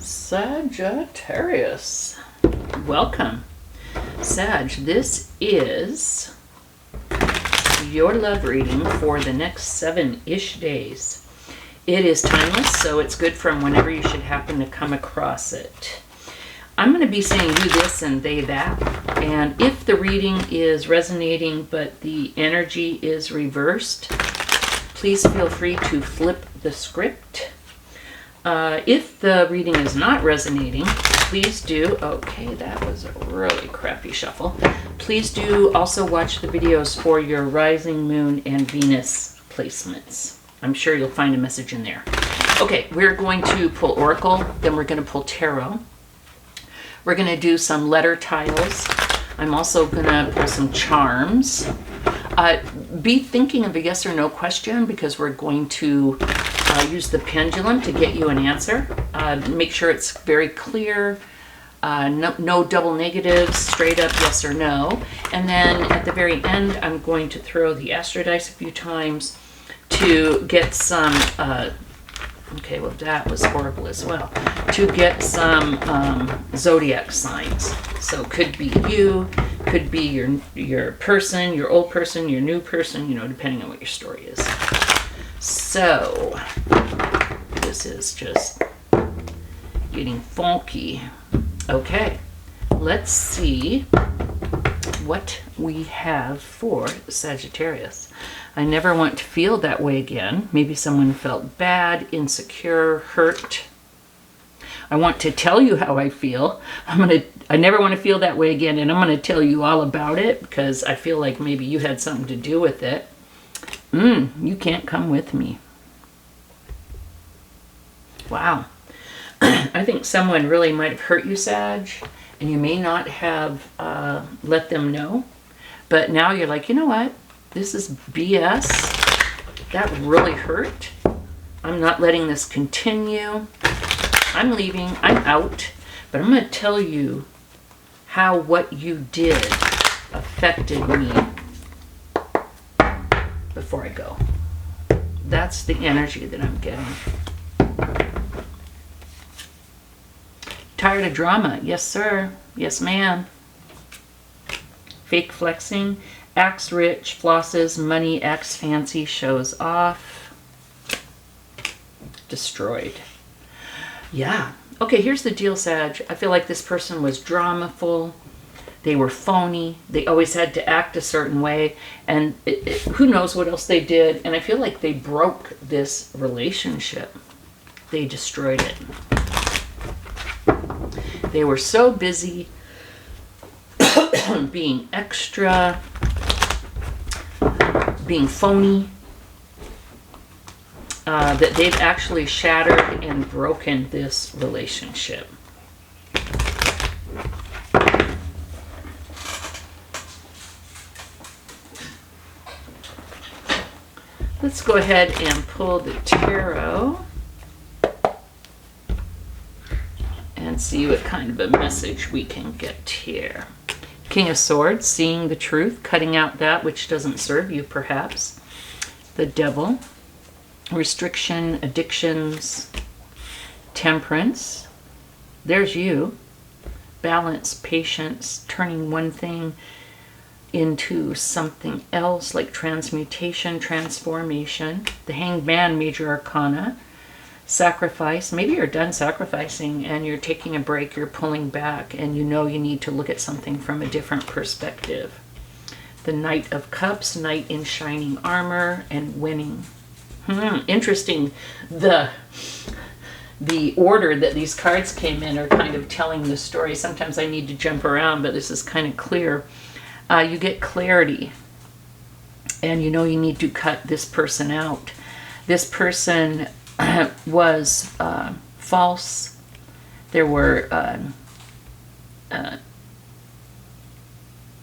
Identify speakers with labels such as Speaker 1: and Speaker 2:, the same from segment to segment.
Speaker 1: Sagittarius, welcome. Sag, this is your love reading for the next 7-ish days. It is timeless, so it's good from whenever you should happen to come across it. I'm going to be saying you this and they that, and if the reading is resonating but the energy is reversed, please feel free to flip the script. If the reading is not resonating, please do, okay, that was a really crappy shuffle. Please do also watch the videos for your rising moon and Venus placements. I'm sure you'll find a message in there. Okay, we're going to pull Oracle, then we're going to pull Tarot. We're going to do some letter tiles. I'm also going to pull some charms. Be thinking of a yes or no question because we're going to use the pendulum to get you an answer. Make sure it's very clear. No double negatives, straight up yes or no. And then at the very end, I'm going to throw the astro dice a few times to get some, okay, well that was horrible as well, to get some zodiac signs. So could be you, could be your person, your old person, your new person, you know, depending on what your story is. So this is just getting funky. Okay, let's see what we have for Sagittarius. I never want to feel that way again. Maybe someone felt bad, insecure, hurt. I want to tell you how I feel. I never want to feel that way again, and I'm going to tell you all about it because I feel like maybe you had something to do with it. You can't come with me. Wow. I think someone really might have hurt you, Sag, and you may not have let them know. But now you're like, you know what? This is BS. That really hurt. I'm not letting this continue. I'm leaving. I'm out. But I'm going to tell you how what you did affected me before I go. That's the energy that I'm getting. Tired of drama? Yes, sir. Yes, ma'am. Fake flexing. Acts rich, flosses, money, acts fancy, shows off. Destroyed. Yeah. Okay, here's the deal, Sag. I feel like this person was dramaful. They were phony. They always had to act a certain way. And who knows what else they did. And I feel like they broke this relationship. They destroyed it. They were so busy being extra, being phony, that they've actually shattered and broken this relationship. Let's go ahead and pull the tarot and see what kind of a message we can get here. King of Swords, seeing the truth, cutting out that which doesn't serve you, perhaps. The Devil, restriction, addictions, temperance. There's you. Balance, patience, turning one thing into something else, like transmutation, transformation. The Hanged Man, major arcana. Sacrifice. Maybe you're done sacrificing and you're taking a break, you're pulling back, and you know you need to look at something from a different perspective. The Knight of Cups, Knight in shining armor, and winning. Interesting. The order that these cards came in are kind of telling the story. Sometimes I need to jump around, but this is kind of clear. You get clarity, and you know you need to cut this person out. This person was false. There were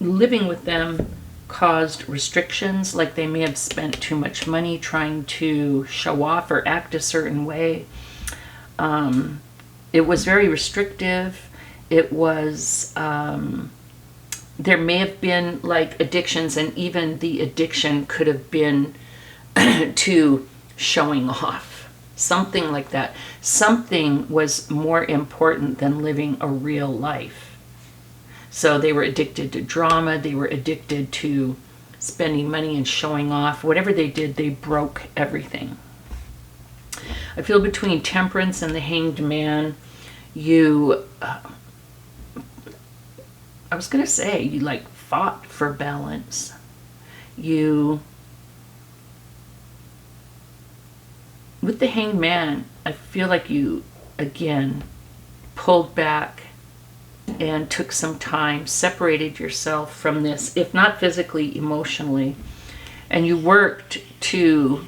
Speaker 1: living with them caused restrictions, like they may have spent too much money trying to show off or act a certain way. It was very restrictive. It was there may have been like addictions, and even the addiction could have been to showing off. Something like that. Something was more important than living a real life. So they were addicted to drama. They were addicted to spending money and showing off. Whatever they did, they broke everything. I feel between Temperance and the Hanged Man, you, I was going to say, you like fought for balance. You, with the Hanged Man, I feel like you, again, pulled back and took some time, separated yourself from this, if not physically, emotionally, and you worked to,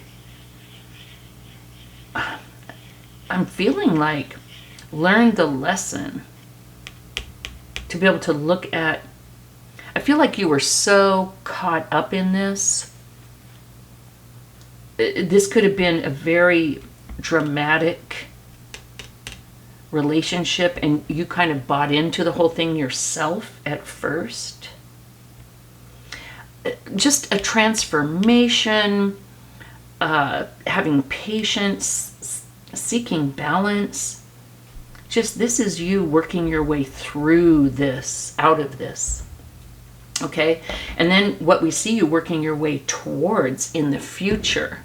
Speaker 1: I'm feeling like, learn the lesson, to be able to look at, I feel like you were so caught up in this. This could have been a very dramatic relationship, and you kind of bought into the whole thing yourself at first. Just a transformation, having patience, seeking balance. Just, this is you working your way through this, out of this. Okay? And then what we see you working your way towards in the future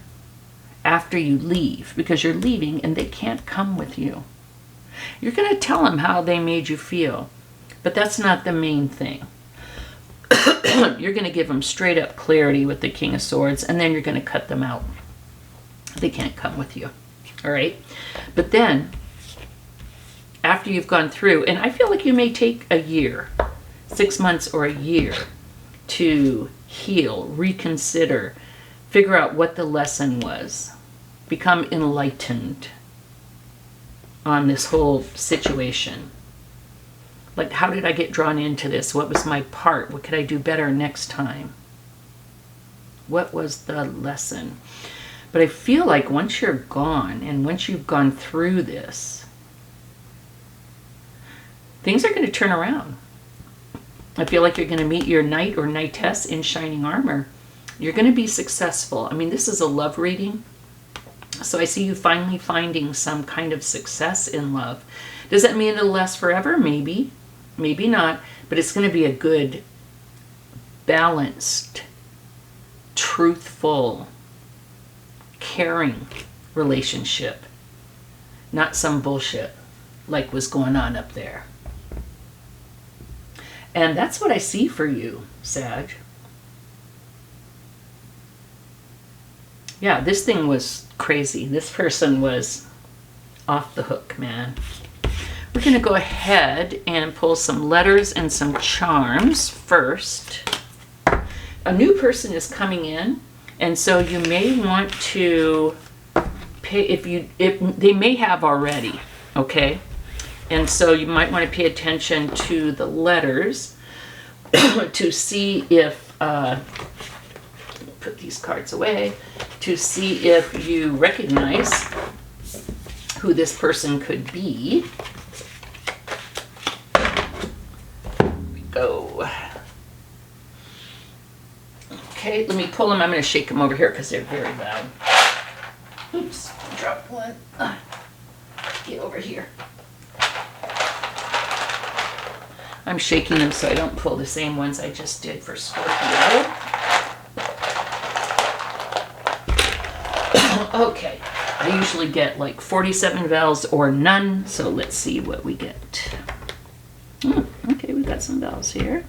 Speaker 1: after you leave, because you're leaving and they can't come with you. You're going to tell them how they made you feel, but that's not the main thing. You're going to give them straight up clarity with the King of Swords, and then you're going to cut them out. They can't come with you. All right? But then, after you've gone through, and I feel like you may take a year, 6 months or a year to heal, reconsider, figure out what the lesson was, become enlightened on this whole situation. Like, how did I get drawn into this? What was my part? What could I do better next time? What was the lesson? But I feel like once you're gone, and once you've gone through this, things are going to turn around. I feel like you're going to meet your knight or knightess in shining armor. You're going to be successful. I mean, this is a love reading. So I see you finally finding some kind of success in love. Does that mean it'll last forever? Maybe. Maybe not. But it's going to be a good, balanced, truthful, caring relationship. Not some bullshit like was going on up there. And that's what I see for you, Sag. Yeah, this thing was crazy. This person was off the hook, man. We're going to go ahead and pull some letters and some charms first. A new person is coming in, and so you may want to pay, if they may have already, okay? And so you might want to pay attention to the letters to see if, put these cards away, to see if you recognize who this person could be. Here we go. Okay, let me pull them. I'm going to shake them over here because they're very loud. Oops, dropped one. Get over here. I'm shaking them so I don't pull the same ones I just did for Scorpio. Okay, I usually get like 47 vowels or none, so let's see what we get. Okay, we got some vowels here.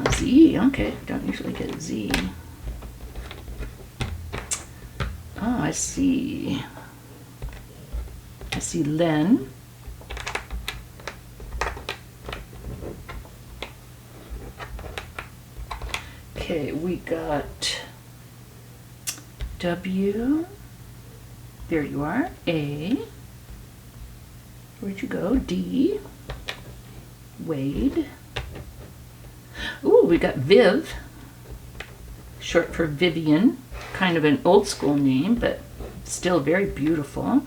Speaker 1: Z, okay, don't usually get Z. Oh, I see Len. Okay, we got W. There you are. A. Where'd you go? D. Wade. Ooh, we got Viv. Short for Vivian. Kind of an old school name, but still very beautiful.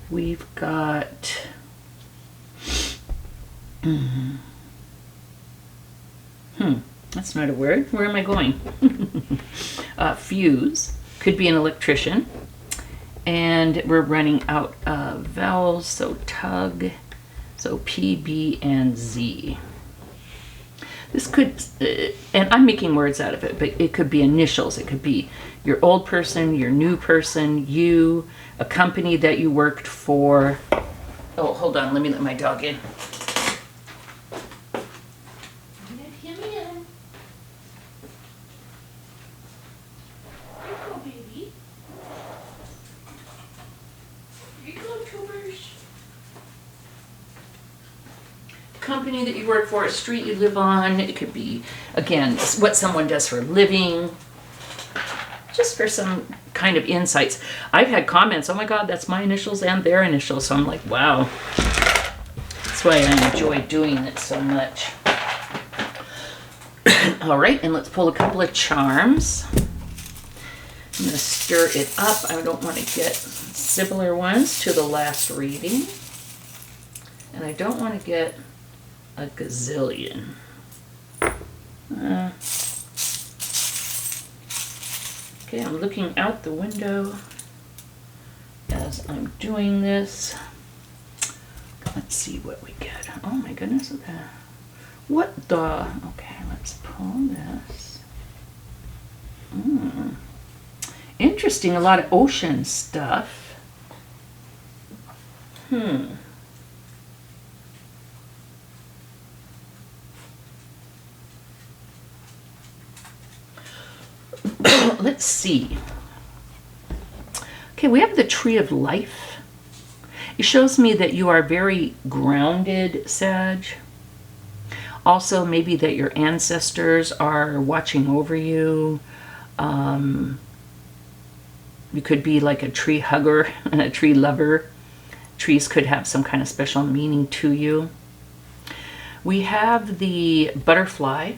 Speaker 1: We've got that's not a word. Where am I going? Fuse. Could be an electrician. And we're running out of vowels, so tug, so P, B, and Z. This could, and I'm making words out of it, but it could be initials. It could be your old person, your new person, you, a company that you worked for. Oh, hold on, let me let my dog in. Let him in. Here you go, baby. Here you go, tubers. Company that you work for, a street you live on. It could be, again, what someone does for a living. Just for some kind of insights. I've had comments, oh my God, that's my initials and their initials. So I'm like, wow. That's why I enjoy doing it so much. All right, and let's pull a couple of charms. I'm going to stir it up. I don't want to get similar ones to the last reading. And I don't want to get a gazillion. Okay, I'm looking out the window as I'm doing this. Let's see what we get. Oh my goodness, okay. What the? Okay, let's pull this. Interesting, a lot of ocean stuff. Let's see. Okay, we have the Tree of Life. It shows me that you are very grounded, Sag. Also, maybe that your ancestors are watching over you. You could be like a tree hugger and a tree lover. Trees could have some kind of special meaning to you. We have the butterfly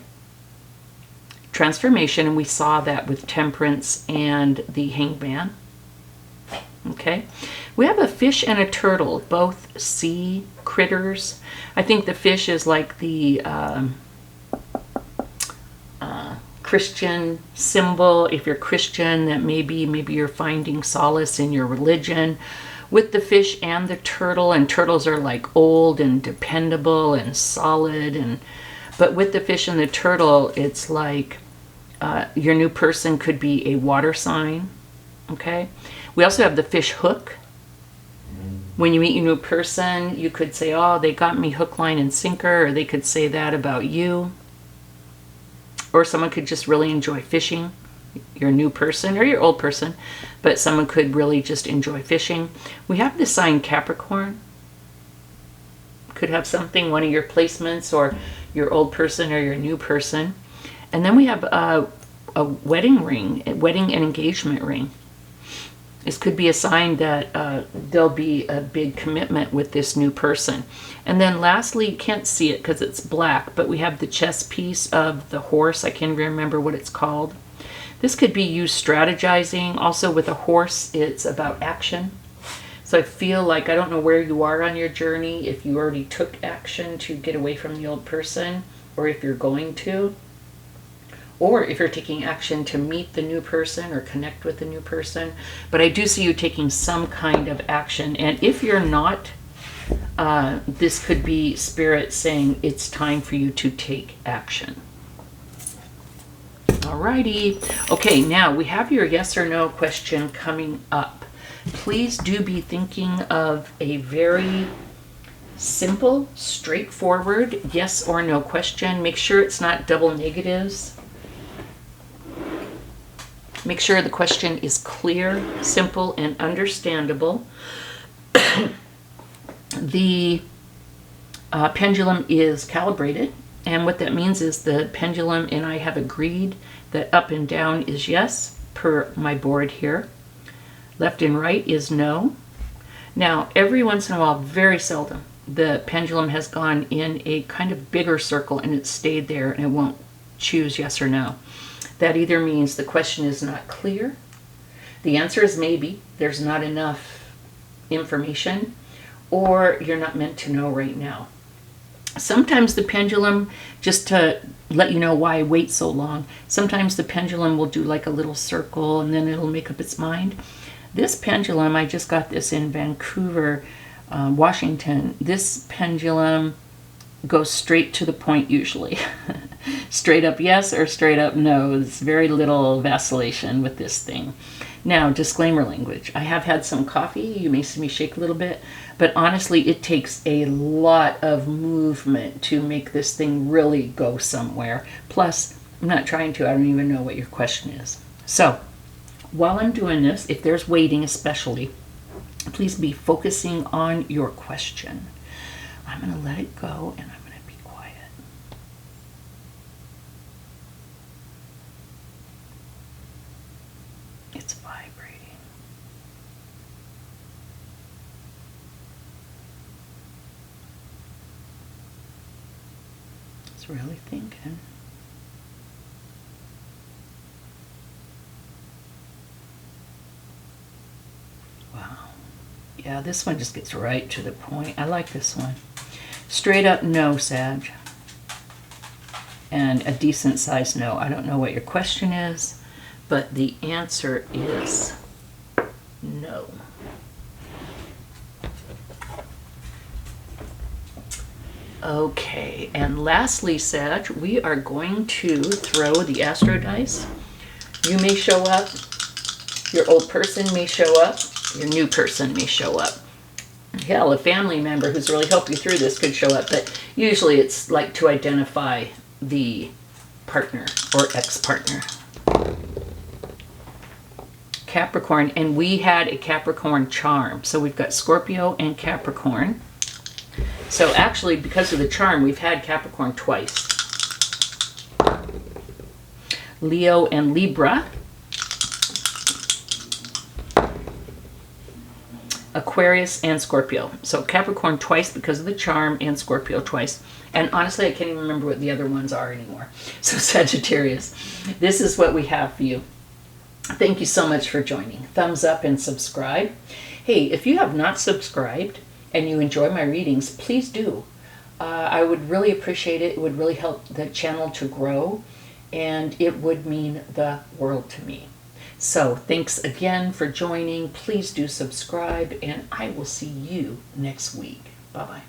Speaker 1: transformation, and we saw that with Temperance and the Hangman. Okay, we have a fish and a turtle, both sea critters. I think the fish is like the Christian symbol. If you're Christian, that maybe you're finding solace in your religion. With the fish and the turtle, and turtles are like old and dependable and solid, but with the fish and the turtle, it's like your new person could be a water sign. Okay, we also have the fish hook. When you meet your new person, you could say, oh, they got me hook, line, and sinker, or they could say that about you. Or someone could just really enjoy fishing, your new person or your old person, but someone could really just enjoy fishing. We have the sign Capricorn. Could have something, one of your placements, or your old person or your new person. And then we have a wedding ring, a wedding and engagement ring. This could be a sign that there'll be a big commitment with this new person. And then lastly, you can't see it because it's black, but we have the chess piece of the horse. I can't remember what it's called. This could be you strategizing. Also with a horse, it's about action. So I feel like, I don't know where you are on your journey, if you already took action to get away from the old person, or if you're going to, or if you're taking action to meet the new person or connect with the new person. But I do see you taking some kind of action. And if you're not, this could be Spirit saying it's time for you to take action. Alrighty. Okay, now we have your yes or no question coming up. Please do be thinking of a very simple, straightforward yes or no question. Make sure it's not double negatives. Make sure the question is clear, simple, and understandable. The pendulum is calibrated, and what that means is the pendulum and I have agreed that up and down is yes, per my board here. Left and right is no. Now, every once in a while, very seldom, the pendulum has gone in a kind of bigger circle and it stayed there and it won't choose yes or no. That either means the question is not clear, the answer is maybe, there's not enough information, or you're not meant to know right now. Sometimes the pendulum, just to let you know why I wait so long, sometimes the pendulum will do like a little circle and then it'll make up its mind. This pendulum, I just got this in Vancouver, Washington. This pendulum goes straight to the point usually. Straight up yes or straight up no. There's very little vacillation with this thing. Now, disclaimer language. I have had some coffee. You may see me shake a little bit. But honestly, it takes a lot of movement to make this thing really go somewhere. Plus, I'm not trying to. I don't even know what your question is. So, while I'm doing this, if there's waiting especially, please be focusing on your question. I'm going to let it go and I'm going to be quiet. It's vibrating. It's really thinking. Wow. Yeah, this one just gets right to the point. I like this one. Straight up no, Sag. And a decent size no. I don't know what your question is, but the answer is no. Okay, and lastly, Sag, we are going to throw the Astro Dice. You may show up, your old person may show up, your new person may show up. Hell, a family member who's really helped you through this could show up, but usually it's like to identify the partner or ex-partner. Capricorn, and we had a Capricorn charm. So we've got Scorpio and Capricorn. So actually, because of the charm, we've had Capricorn twice. Leo and Libra. Aquarius and Scorpio. So Capricorn twice because of the charm and Scorpio twice. And honestly, I can't even remember what the other ones are anymore. So Sagittarius, this is what we have for you. Thank you so much for joining. Thumbs up and subscribe. Hey, if you have not subscribed and you enjoy my readings, please do. I would really appreciate it. It would really help the channel to grow, and it would mean the world to me. So thanks again for joining. Please do subscribe, and I will see you next week. Bye-bye.